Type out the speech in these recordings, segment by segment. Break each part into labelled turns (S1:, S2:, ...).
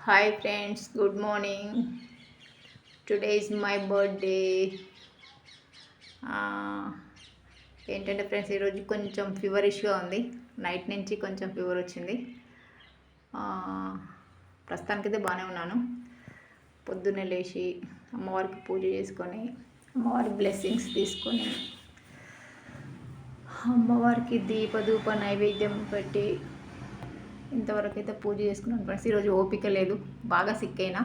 S1: Hi friends, good morning. Today is my birthday. ఏంటంటే friends ఈరోజు కొంచెం ఫీవరిష్గా ఉంది. నైట్ నుంచి కొంచెం ఫీవర్ వచ్చింది. ప్రస్తుతానికైతే బాగానే ఉన్నాను. పొద్దున్నే లేచి అమ్మవారికి పూజ చేసుకొని అమ్మవారి బ్లెస్సింగ్స్ తీసుకొని అమ్మవారికి దీపధూప నైవేద్యం పెట్టి ఇంతవరకు అయితే పూజ చేసుకున్నాను ఫ్రెండ్స్. ఈరోజు ఓపిక లేదు, బాగా సిక్ అయినా.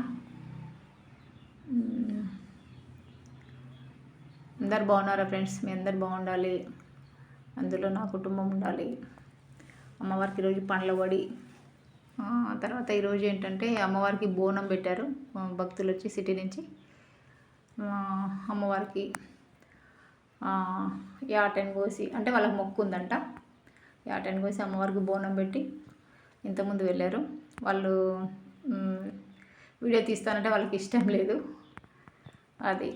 S1: అందరు బాగున్నారా ఫ్రెండ్స్? మీ అందరు బాగుండాలి, అందులో నా కుటుంబం ఉండాలి. అమ్మవారికి ఈరోజు పండ్ల వడి, తర్వాత ఈరోజు ఏంటంటే అమ్మవారికి బోనం పెట్టారు. భక్తులు వచ్చి సిటీ నుంచి అమ్మవారికి యాటని కోసి, అంటే వాళ్ళకి మొక్కు ఉందంట, యాటని కోసి అమ్మవారికి బోనం పెట్టి ఇంతకుముందు వెళ్ళారు. వాళ్ళు వీడియో తీస్తానంటే వాళ్ళకి ఇష్టం లేదు. అది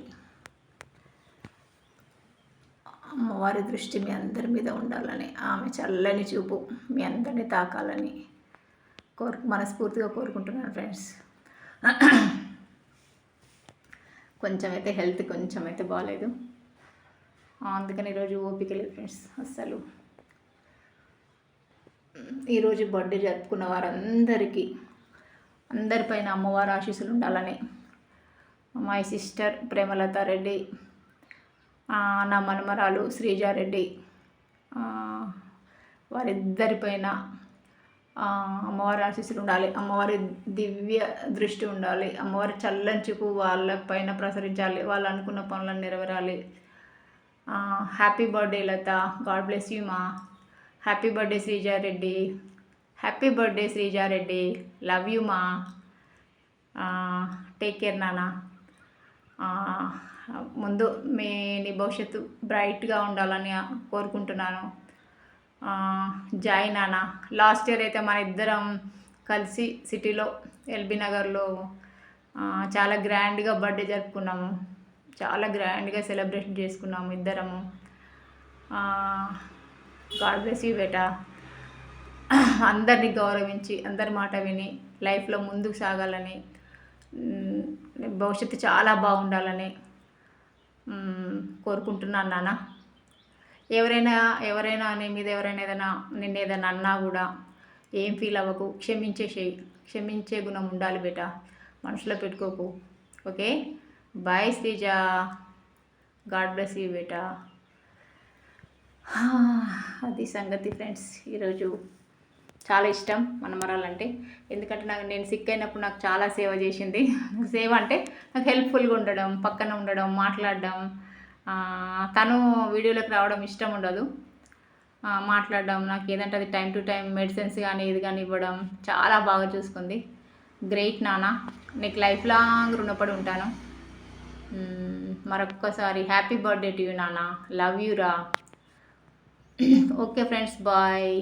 S1: అమ్మవారి దృష్టి మీ అందరి మీద ఉండాలని, ఆమె చల్లని చూపు మీ అందరినీ తాకాలని మనస్ఫూర్తిగా కోరుకుంటున్నాను ఫ్రెండ్స్. కొంచెం అయితే హెల్త్ కొంచెం అయితే బాగాలేదు, అందుకని ఈరోజు ఓపిక లేదు ఫ్రెండ్స్ అస్సలు. ఈరోజు బర్త్డే జరుపుకున్న వారందరికీ అందరిపైన అమ్మవారి ఆశీస్సులు ఉండాలని, మై సిస్టర్ ప్రేమలత రెడ్డి, నా మనమరాలు శ్రీజారెడ్డి, వారిద్దరిపైన అమ్మవారి ఆశీస్సులు ఉండాలి. అమ్మవారి దివ్య దృష్టి ఉండాలి. అమ్మవారి చల్లని చూపు వాళ్ళపైన ప్రసరించాలి. వాళ్ళు అనుకున్న పనులను నెరవేరాలి. Happy birthday Latha, God bless you మా. Happy birthday Sreeja Reddy, happy birthday Sreeja Reddy, love you మా. టేక్ కేర్ నాన్న. ముందు నీ భవిష్యత్తు బ్రైట్గా ఉండాలని కోరుకుంటున్నాను. జాయ్ నాన్న. లాస్ట్ ఇయర్ అయితే మన ఇద్దరం కలిసి సిటీలో ఎల్బీ నగర్లో చాలా గ్రాండ్గా బర్త్డే జరుపుకున్నాము. చాలా గ్రాండ్గా సెలబ్రేషన్ చేసుకున్నాము ఇద్దరము. గాడ్ బ్లెస్ యూ బేటా. అందరినీ గౌరవించి అందరి మాట విని లైఫ్లో ముందుకు సాగాలని, భవిష్యత్తు చాలా బాగుండాలని కోరుకుంటున్నాను నాన్న. ఎవరైనా నీ మీద ఎవరైనా నిన్ను ఏదైనా అన్నా కూడా ఏం ఫీల్ అవ్వకు, క్షమించే గుణం ఉండాలి బేటా, మనసులో పెట్టుకోకు. Okay, bye Sreeja, God bless you బేటా. అది సంగతి ఫ్రెండ్స్. ఈరోజు చాలా ఇష్టం మనమరాలంటే, ఎందుకంటే నేను సిక్ అయినప్పుడు నాకు చాలా సేవ చేసింది. సేవ అంటే నాకు హెల్ప్ఫుల్గా ఉండడం, పక్కన ఉండడం, మాట్లాడడం. తను వీడియోలోకి రావడం ఇష్టం ఉండదు, మాట్లాడడం, నాకు ఏదంటే అది టైం టు టైం మెడిసిన్స్ కానీ ఇది కానీ ఇవ్వడం చాలా బాగా చూసుకుంది. గ్రేట్ నాన్న, నీకు లైఫ్ లాంగ్ రుణపడి ఉంటాను. మరొక్కసారి హ్యాపీ బర్త్డే టు యూ నాన్న, లవ్ యూ రా. Okay friends, bye.